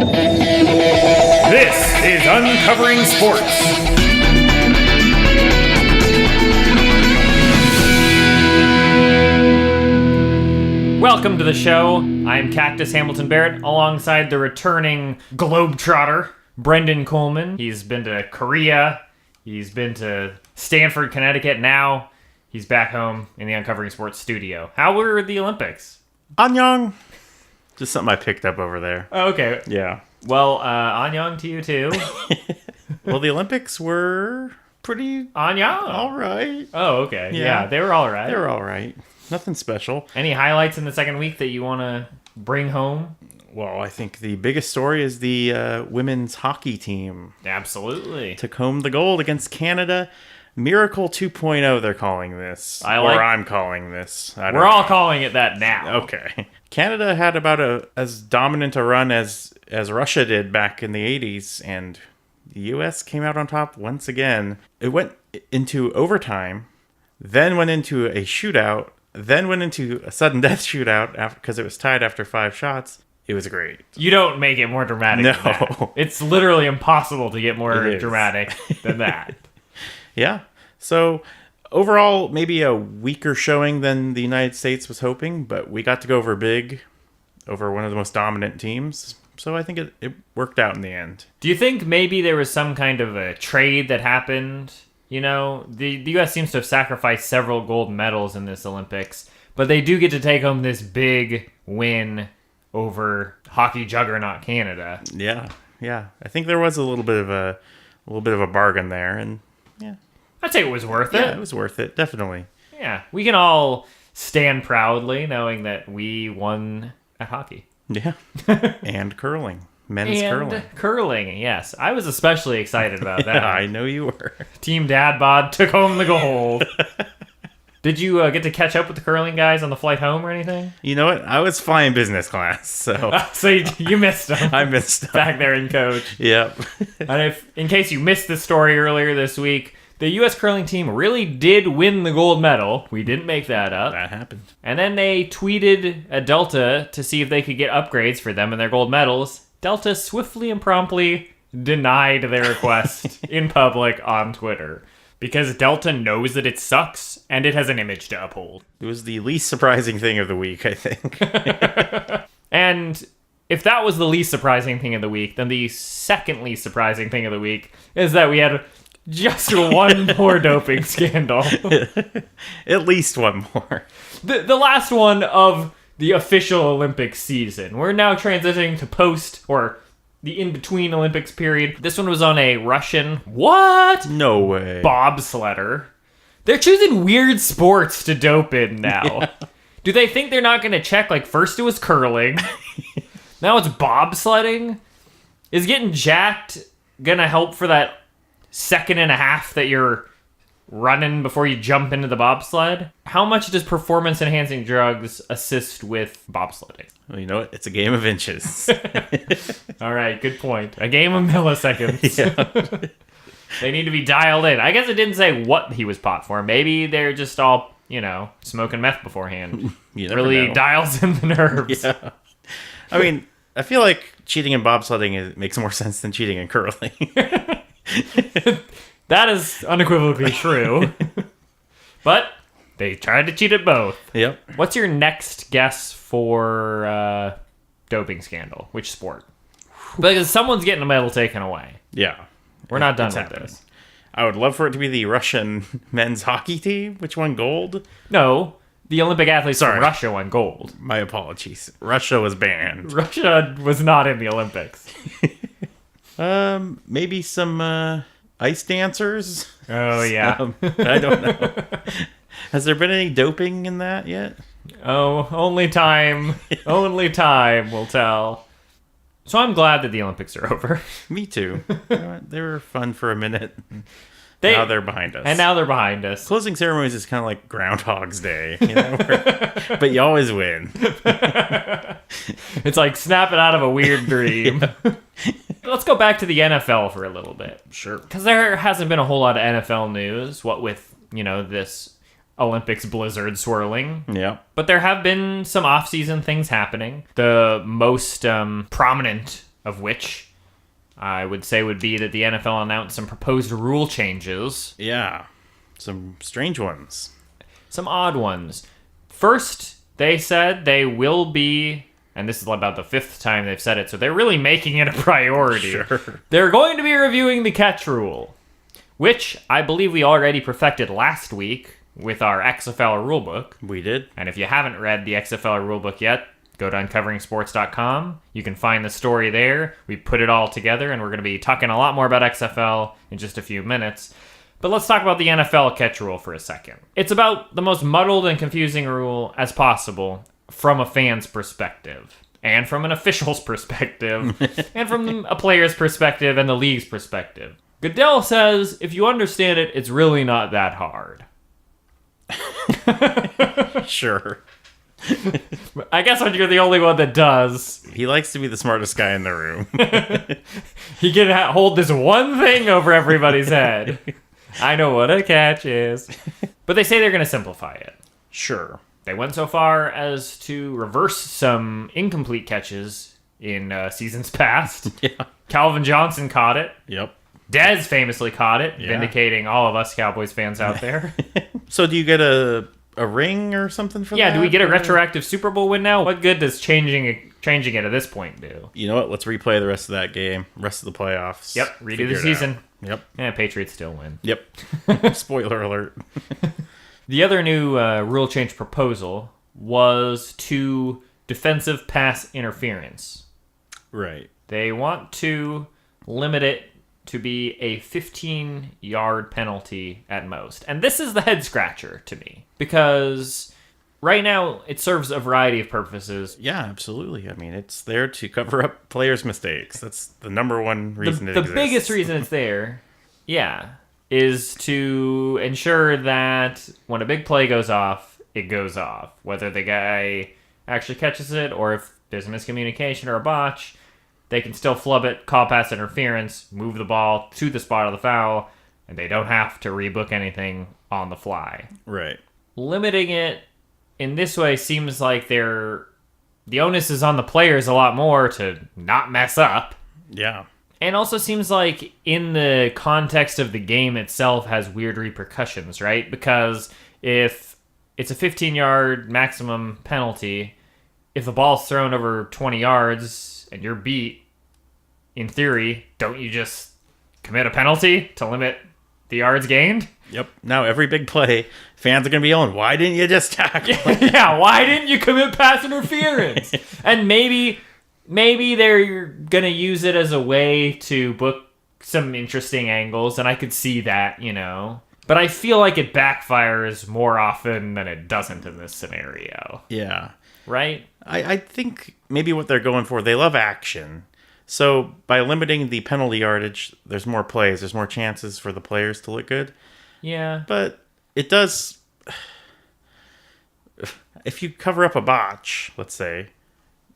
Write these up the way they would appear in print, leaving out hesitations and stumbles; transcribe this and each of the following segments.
This is Uncovering Sports. Welcome to the show. I'm Cactus Hamilton Barrett, alongside the returning Globetrotter, Brendan Coleman. He's been to Korea. He's been to Stanford, Connecticut. Now he's back home in the Uncovering Sports studio. How were the Olympics? Annyeong. Just something I picked up over there. Oh, okay. Yeah. Well, annyeong to you too. Well, the Olympics were pretty Annyeong. all right. Oh, okay. Yeah. Yeah, they were all right. They were all right. Nothing special. Any highlights in the second week that you want to bring home? Well, I think the biggest story is the women's hockey team. Absolutely. Took home the gold against Canada. Miracle 2.0, they're calling this. Or I'm calling this. We're all calling it that now. Okay. Canada had about as dominant a run as Russia did back in the 80s, and the U.S. came out on top once again. It went into overtime, then went into a shootout, then went into a sudden death shootout because it was tied after 5 shots. It was great. You don't make it more dramatic than that. It's literally impossible to get more dramatic than that. Yeah. So overall, maybe a weaker showing than the United States was hoping, but we got to go over big, over one of the most dominant teams. So I think it worked out in the end. Do you think maybe there was some kind of a trade that happened? You know, the U.S. seems to have sacrificed several gold medals in this Olympics, but they do get to take home this big win over hockey juggernaut Canada. Yeah. I think there was a little bit of a bargain there, and yeah, I'd say it was worth it. Yeah, it was worth it, definitely. Yeah, we can all stand proudly knowing that we won at hockey. Yeah, and curling. Men's curling, yes. I was especially excited about that. I know you were. Team Dad Bod took home the gold. Did you get to catch up with the curling guys on the flight home or anything? You know what? I was flying business class, so... So you missed them. I missed them. Back there in coach. Yep. And in case you missed the story earlier this week, the U.S. curling team really did win the gold medal. We didn't make that up. That happened. And then they tweeted at Delta to see if they could get upgrades for them and their gold medals. Delta swiftly and promptly denied their request in public on Twitter because Delta knows that it sucks and it has an image to uphold. It was the least surprising thing of the week, I think. And if that was the least surprising thing of the week, then the second least surprising thing of the week is that we had just one more doping scandal. At least one more. The last one of the official Olympics season. We're now transitioning to post, or the in-between Olympics period. This one was on a Russian... What? No way. Bobsledder. They're choosing weird sports to dope in now. Yeah. Do they think they're not going to check, like, first it was curling, now it's bobsledding? Is getting jacked going to help for that second and a half that you're running before you jump into the bobsled? How much does performance-enhancing drugs assist with bobsledding? Well, you know what? It's a game of inches. All right, good point. A game of milliseconds. Yeah. They need to be dialed in. I guess it didn't say what he was pot for. Maybe they're just all, smoking meth beforehand. You never really know. Dials in the nerves. Yeah. I mean, I feel like cheating in bobsledding makes more sense than cheating in curling. That is unequivocally true. But they tried to cheat at both. Yep. What's your next guess for doping scandal? Which sport? Because someone's getting a medal taken away. Yeah. We're not done with this. I would love for it to be the Russian men's hockey team, which won gold. No, the Olympic athletes from Russia won gold. My apologies. Russia was banned. Russia was not in the Olympics. Maybe some ice dancers. Oh, yeah. I don't know. Has there been any doping in that yet? Oh, only time will tell. So I'm glad that the Olympics are over. Me too. They were fun for a minute. Now they're behind us. And now they're behind us. Closing ceremonies is kind of like Groundhog's Day, but you always win. It's like snapping out of a weird dream. Yeah. Let's go back to the NFL for a little bit. Sure. Because there hasn't been a whole lot of NFL news, what with, this Olympics blizzard swirling. Yeah. But there have been some off-season things happening. The most prominent of which I would say would be that the NFL announced some proposed rule changes. Yeah, some strange ones. Some odd ones. First, they said they will be, and this is about the 5th time they've said it, so they're really making it a priority. Sure. They're going to be reviewing the catch rule, which I believe we already perfected last week with our XFL rulebook. We did. And if you haven't read the XFL rulebook yet, go to uncoveringsports.com. You can find the story there. We put it all together, and we're going to be talking a lot more about XFL in just a few minutes. But let's talk about the NFL catch rule for a second. It's about the most muddled and confusing rule as possible from a fan's perspective, and from an official's perspective, and from a player's perspective and the league's perspective. Goodell says if you understand it, it's really not that hard. Sure. I guess when you're the only one that does. He likes to be the smartest guy in the room. He can hold this one thing over everybody's head. I know what a catch is. But they say they're going to simplify it. Sure. They went so far as to reverse some incomplete catches in seasons past. Yeah. Calvin Johnson caught it. Yep. Dez famously caught it, Yeah. vindicating all of us Cowboys fans out there. So do you get a ring or something for that? Yeah, do we get a retroactive Super Bowl win now? What good does changing it at this point do? You know what? Let's replay the rest of that game, rest of the playoffs. Yep, redo Figure the it season. out. Yep. Yeah, Patriots still win. Yep. Spoiler alert. The other new rule change proposal was to defensive pass interference. Right. They want to limit it to be a 15-yard penalty at most. And this is the head scratcher to me, because right now it serves a variety of purposes. Yeah, absolutely. I mean, it's there to cover up players' mistakes. That's the number one reason it The exists. biggest reason it's there, is to ensure that when a big play goes off, it goes off. Whether the guy actually catches it or if there's a miscommunication or a botch, they can still flub it, call pass interference, move the ball to the spot of the foul, and they don't have to rebook anything on the fly. Right. Limiting it in this way seems like the onus is on the players a lot more to not mess up. Yeah. And also seems like in the context of the game itself has weird repercussions, right? Because if it's a 15-yard maximum penalty, if the ball's thrown over 20 yards and you're beat, in theory, don't you just commit a penalty to limit the yards gained? Yep. Now every big play, fans are going to be yelling, why didn't you just tackle? Yeah, why didn't you commit pass interference? And maybe they're going to use it as a way to book some interesting angles, and I could see that, But I feel like it backfires more often than it doesn't in this scenario. Yeah. Right? I think maybe what they're going for, they love action. So by limiting the penalty yardage, there's more plays, there's more chances for the players to look good. Yeah. But it does... If you cover up a botch, let's say,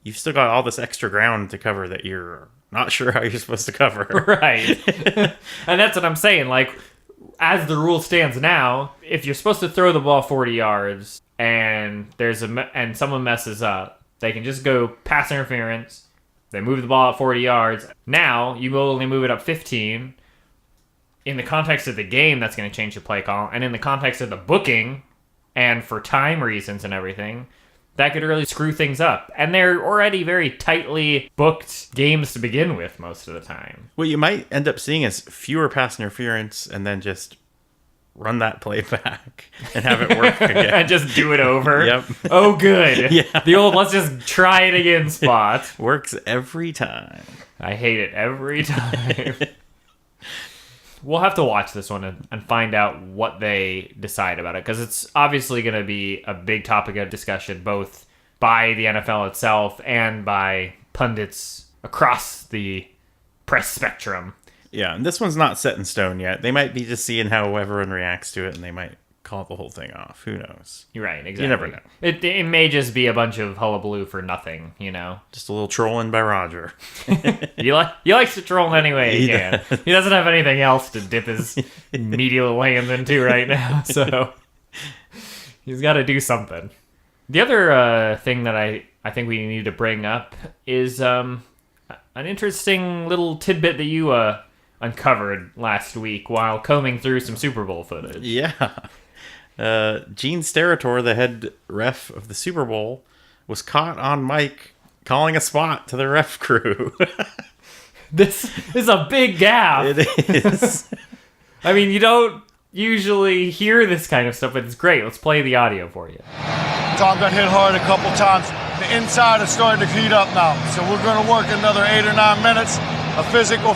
you've still got all this extra ground to cover that you're not sure how you're supposed to cover. Right. And that's what I'm saying. Like, as the rule stands now, if you're supposed to throw the ball 40 yards and and someone messes up, they can just go pass interference. They move the ball at 40 yards. Now, you will only move it up 15. In the context of the game, that's going to change the play call. And in the context of the booking, and for time reasons and everything, that could really screw things up. And they're already very tightly booked games to begin with most of the time. What you might end up seeing is fewer pass interference and then just run that play back and have it work again. And just do it over. Yep. Oh, good. Yeah. The old let's just try it again spot. Works every time. I hate it every time. We'll have to watch this one and find out what they decide about it, because it's obviously going to be a big topic of discussion both by the NFL itself and by pundits across the press spectrum. Yeah, and this one's not set in stone yet. They might be just seeing how everyone reacts to it, and they might call the whole thing off. Who knows? You're right, exactly. You never know. It may just be a bunch of hullabaloo for nothing, Just a little trolling by Roger. He likes to troll anyway he He can. He doesn't have anything else to dip his media lands into right now, so he's got to do something. The other thing that I think we need to bring up is an interesting little tidbit that you uncovered last week while combing through some Super Bowl footage. Yeah. Gene Steratore, the head ref of the Super Bowl, was caught on mic calling a spot to the ref crew. This is a big gap. It is. I mean, you don't usually hear this kind of stuff, but it's great. Let's play the audio for you. Tom got hit hard a couple times. The inside is starting to heat up now. So we're going to work another 8 or 9 minutes. A physical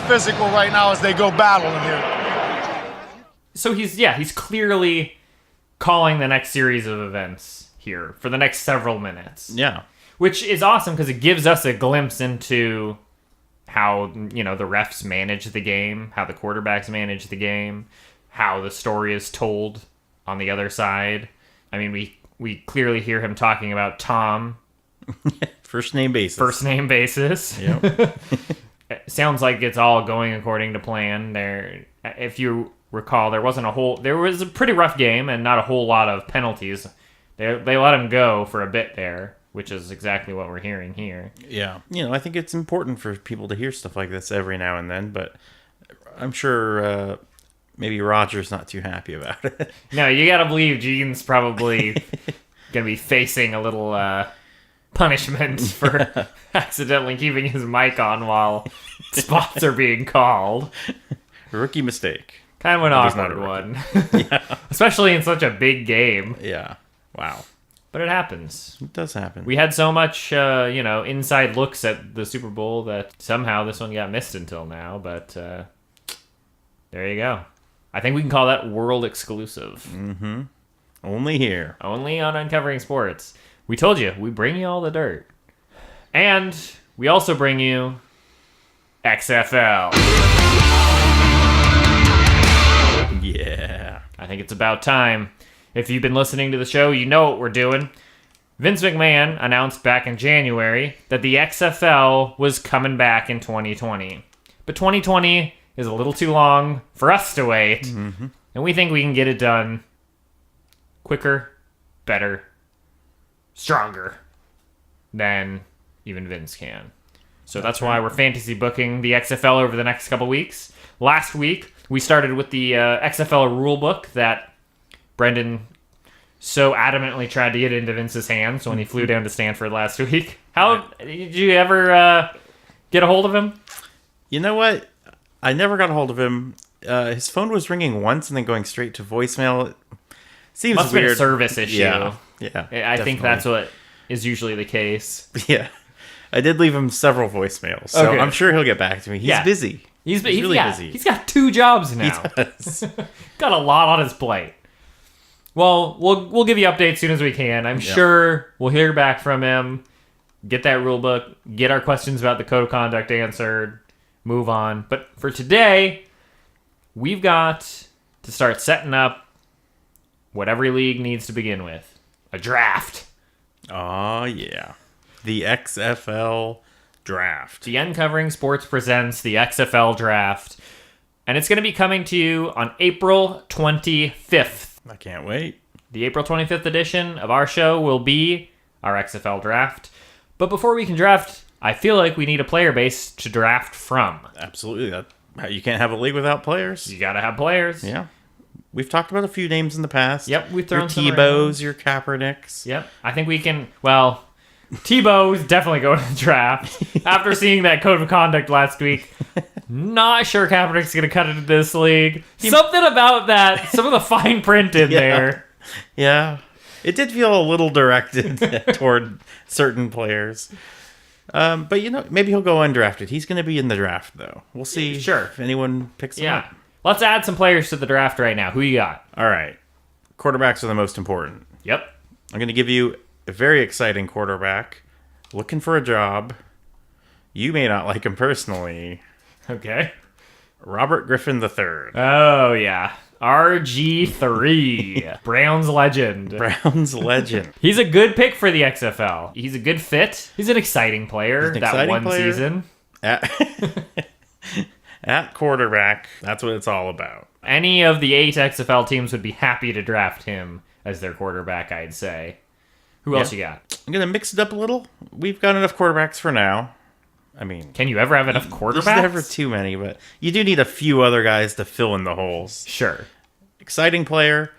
right now as they go battling here. So he's clearly calling the next series of events here for the next several minutes. Yeah. Which is awesome because it gives us a glimpse into how, the refs manage the game, how the quarterbacks manage the game, how the story is told on the other side. I mean, we clearly hear him talking about Tom. First name basis. Yep. It sounds like it's all going according to plan. There, if you recall, there was a pretty rough game and not a whole lot of penalties. They let him go for a bit there, which is exactly what we're hearing here. Yeah. I think it's important for people to hear stuff like this every now and then, but I'm sure maybe Roger's not too happy about it. No, you gotta believe Gene's probably gonna be facing a little punishment for accidentally keeping his mic on while spots are being called. Rookie mistake. Kind of an awkward one. Yeah. Especially in such a big game. Yeah. Wow. But it happens. It does happen. We had so much, inside looks at the Super Bowl that somehow this one got missed until now. But there you go. I think we can call that world exclusive. Mm-hmm. Only here. Only on Uncovering Sports. We told you, we bring you all the dirt. And we also bring you XFL. Yeah. I think it's about time. If you've been listening to the show, you know what we're doing. Vince McMahon announced back in January that the XFL was coming back in 2020. But 2020 is a little too long for us to wait. Mm-hmm. And we think we can get it done quicker, better, stronger than even Vince can. So that's why we're fantasy booking the XFL over the next couple weeks. Last week, we started with the XFL rulebook that Brendan so adamantly tried to get into Vince's hands when he flew down to Stanford last week. How did you ever get a hold of him? You know what? I never got a hold of him. His phone was ringing once and then going straight to voicemail. Seems Must weird. Have been a service issue. Yeah. I think that's what is usually the case. Yeah. I did leave him several voicemails, so I'm sure he'll get back to me. He's busy. He's really busy. He's got 2 jobs now. He does. Got a lot on his plate. Well, we'll give you updates as soon as we can. I'm sure we'll hear back from him, get that rule book, get our questions about the code of conduct answered, move on. But for today, we've got to start setting up what every league needs to begin with. A draft. Oh, yeah. The XFL draft. The Uncovering Sports presents the XFL draft. And it's going to be coming to you on April 25th. I can't wait. The April 25th edition of our show will be our XFL draft. But before we can draft, I feel like we need a player base to draft from. Absolutely. You can't have a league without players. You got to have players. Yeah. We've talked about a few names in the past. Yep, we've thrown your Tebows, your Kaepernicks. Yep, I think we can. Well, Tebow's definitely going to the draft. After seeing that code of conduct last week, not sure Kaepernick's going to cut into this league. Something about that, some of the fine print in there. Yeah, it did feel a little directed toward certain players. But, maybe he'll go undrafted. He's going to be in the draft, though. We'll see if anyone picks him up. Let's add some players to the draft right now. Who you got? All right. Quarterbacks are the most important. Yep. I'm going to give you a very exciting quarterback looking for a job. You may not like him personally. Okay. Robert Griffin III. Oh, yeah. RG3. Browns legend. Browns legend. He's a good pick for the XFL. He's a good fit. He's an exciting player season. At quarterback, that's what it's all about. Any of the 8 XFL teams would be happy to draft him as their quarterback, I'd say. Who else you got? I'm going to mix it up a little. We've got enough quarterbacks for now. I mean, Can you ever have enough there's quarterbacks? never too many, but you do need a few other guys to fill in the holes. Sure. Exciting player,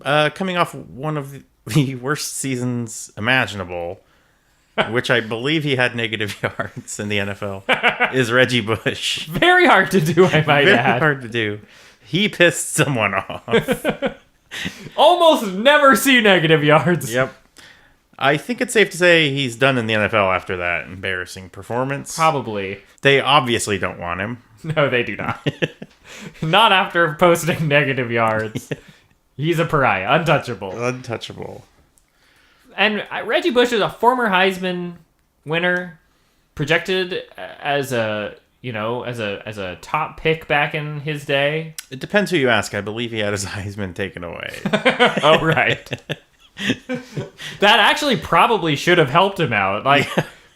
coming off one of the worst seasons imaginable, which I believe he had negative yards in the NFL, is Reggie Bush. Very hard to do, I might Very add. hard to do. He pissed someone off. Almost never see negative yards. Yep. I think it's safe to say he's done in the NFL after that embarrassing performance. Probably. They obviously don't want him. No, they do not. Not after posting negative yards. He's a pariah. Untouchable. Untouchable. And Reggie Bush is a former Heisman winner, projected as a top pick back in his day. It depends who you ask. I believe he had his Heisman taken away. Oh, right. That actually probably should have helped him out. Like,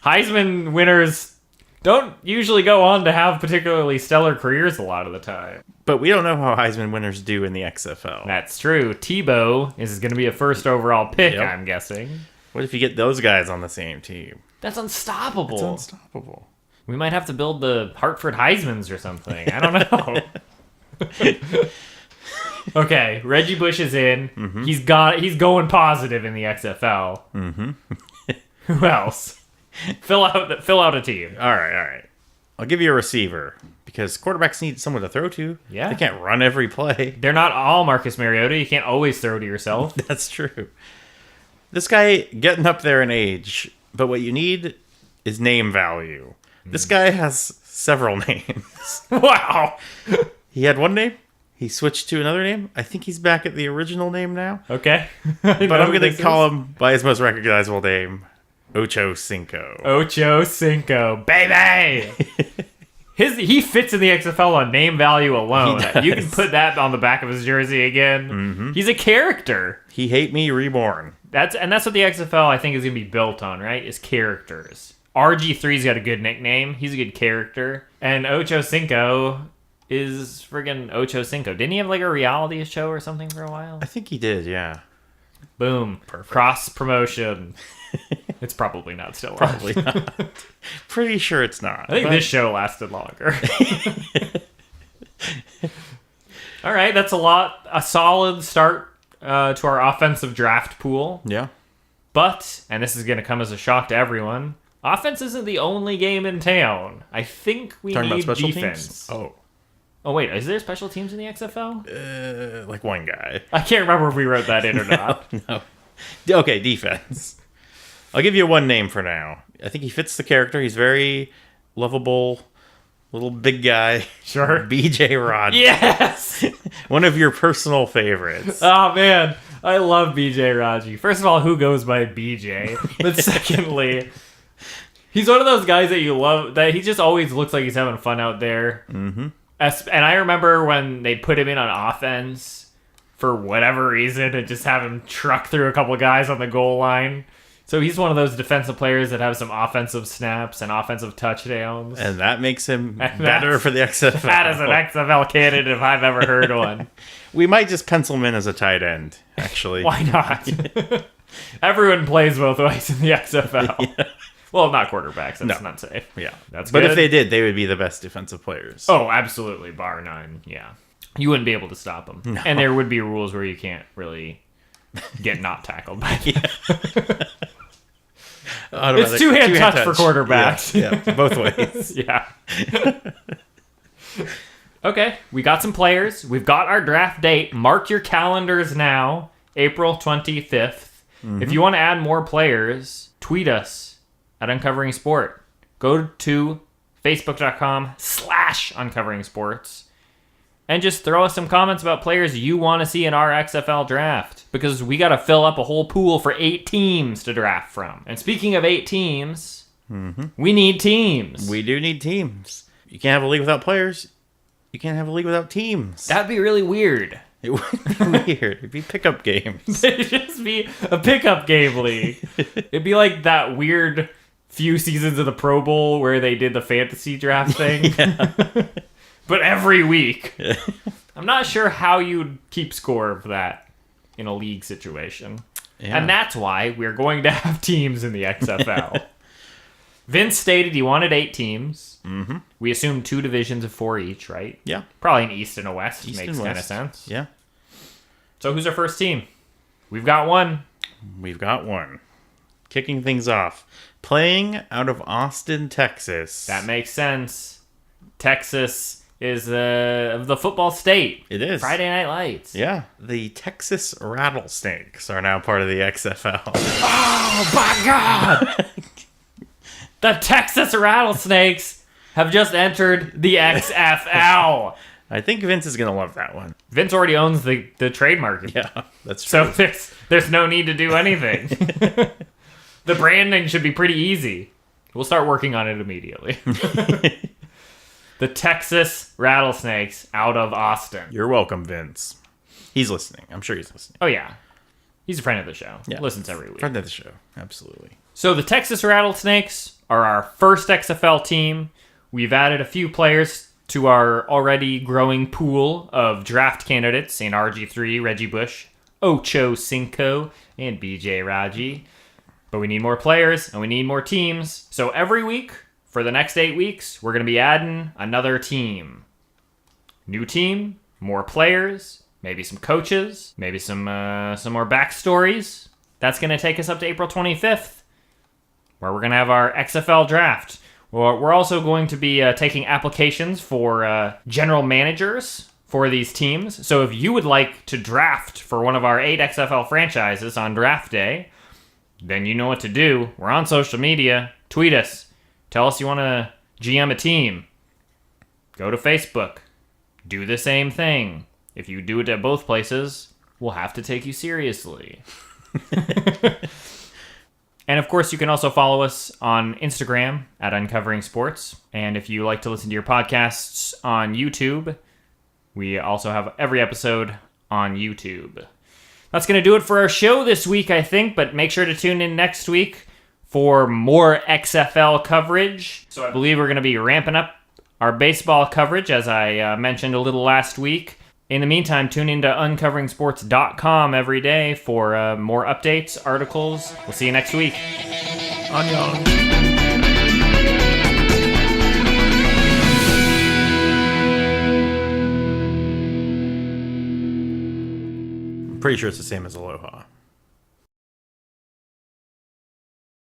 Heisman winners don't usually go on to have particularly stellar careers a lot of the time. But we don't know how Heisman winners do in the XFL. That's true. Tebow is going to be a first overall pick, Yep. I'm guessing. What if you get those guys on the same team? That's unstoppable. It's unstoppable. We might have to build the Hartford Heismans or something. I don't know. Okay, Reggie Bush is in. Mm-hmm. He's going positive in the XFL. Mm-hmm. Who else? Fill out a team. All right. I'll give you a receiver because quarterbacks need someone to throw to. Yeah. They can't run every play. They're not all Marcus Mariota. You can't always throw to yourself. That's true. This guy getting up there in age, but what you need is name value. This guy has several names. Wow. He had one name. He switched to another name. I think he's back at the original name now. Okay. But I'm going to call him by his most recognizable name, Ocho Cinco. Ocho Cinco. Baby! He fits in the XFL on name value alone. You can put that on the back of his jersey again. Mm-hmm. He's a character. He Hate Me Reborn. That's what the XFL I think is going to be built on, right? Is characters. RG3's got a good nickname. He's a good character. And Ocho Cinco is friggin' Ocho Cinco. Didn't he have like a reality show or something for a while? I think he did, yeah. Boom. Perfect. Cross promotion. It's probably not still on. Probably not. Pretty sure it's not. I think this show lasted longer. All right, that's a solid start to our offensive draft pool. Yeah. But, and this is going to come as a shock to everyone, offense isn't the only game in town. I think we Talking need about special defense. teams? Oh, wait, is there special teams in the XFL? Like one guy. I can't remember if we wrote that in or not. No. Okay, defense. I'll give you one name for now. I think he fits the character. He's very lovable, little big guy. Sure. BJ Raji. Yes! One of your personal favorites. Oh, man. I love BJ Raji. First of all, who goes by BJ? But secondly, he's one of those guys that you love, that he just always looks like he's having fun out there. Mm-hmm. And I remember when they put him in on offense for whatever reason and just have him truck through a couple of guys on the goal line. So he's one of those defensive players that have some offensive snaps and offensive touchdowns. And that makes him better for the XFL. That is an XFL candidate if I've ever heard one. We might just pencil him in as a tight end, actually. Why not? Everyone plays both ways in the XFL. Yeah. Well, not quarterbacks. That's not safe. Yeah. That's but good. if they did, they would be the best defensive players. Oh, absolutely. Bar none. Yeah. You wouldn't be able to stop them. No. And there would be rules where you can't really get not tackled by them. It's two-hand touch for quarterbacks. Yeah, both ways. Yeah. Okay, we got some players. We've got our draft date. Mark your calendars now, April 25th. Mm-hmm. If you want to add more players, tweet us at Uncovering Sport. Go to facebook.com/Uncovering Sports and just throw us some comments about players you want to see in our XFL draft, because we got to fill up a whole pool for 8 teams to draft from. And speaking of 8 teams, we need teams. We do need teams. You can't have a league without players. You can't have a league without teams. That'd be really weird. It would be weird. It'd be pickup games. It'd just be a pickup game league. It'd be like that weird few seasons of the Pro Bowl where they did the fantasy draft thing. But every week. I'm not sure how you'd keep score of that in a league situation. Yeah. And that's why we're going to have teams in the XFL. Vince stated he wanted 8 teams. Mm-hmm. We assumed 2 divisions of 4 each, right? Yeah. Probably an East and a West. East Makes and kind of West. sense. Yeah. So who's our first team? We've got one. We've got one. Kicking things off. Playing out of Austin, Texas. That makes sense. Texas is the football state. It is. Friday Night Lights. Yeah. The Texas Rattlesnakes are now part of the XFL. Oh my God! The Texas Rattlesnakes have just entered the XFL. I think Vince is going to love that one. Vince already owns the trademark. Yeah, that's true. So there's no need to do anything. The branding should be pretty easy. We'll start working on it immediately. The Texas Rattlesnakes out of Austin. You're welcome, Vince. He's listening. I'm sure he's listening. Oh, yeah. He's a friend of the show. Yeah. Listens every week. Friend of the show. Absolutely. So the Texas Rattlesnakes are our first XFL team. We've added a few players to our already growing pool of draft candidates in RG3, Reggie Bush, Ocho Cinco, and BJ Raji. But we need more players, and we need more teams. So every week, for the next 8 weeks, we're going to be adding another team. New team, more players, maybe some coaches, maybe some more backstories. That's going to take us up to April 25th, where we're going to have our XFL draft. We're also going to be taking applications for general managers for these teams. So if you would like to draft for one of our 8 XFL franchises on draft day, then you know what to do. We're on social media. Tweet us. Tell us you want to GM a team. Go to Facebook. Do the same thing. If you do it at both places, we'll have to take you seriously. And of course, you can also follow us on Instagram at Uncovering Sports. And if you like to listen to your podcasts on YouTube, we also have every episode on YouTube. That's going to do it for our show this week, I think. But make sure to tune in next week for more XFL coverage. So I believe we're going to be ramping up our baseball coverage, as I mentioned a little last week. In the meantime, tune into uncoveringsports.com every day for more updates, articles. We'll see you next week. Annyeong. I'm pretty sure it's the same as aloha.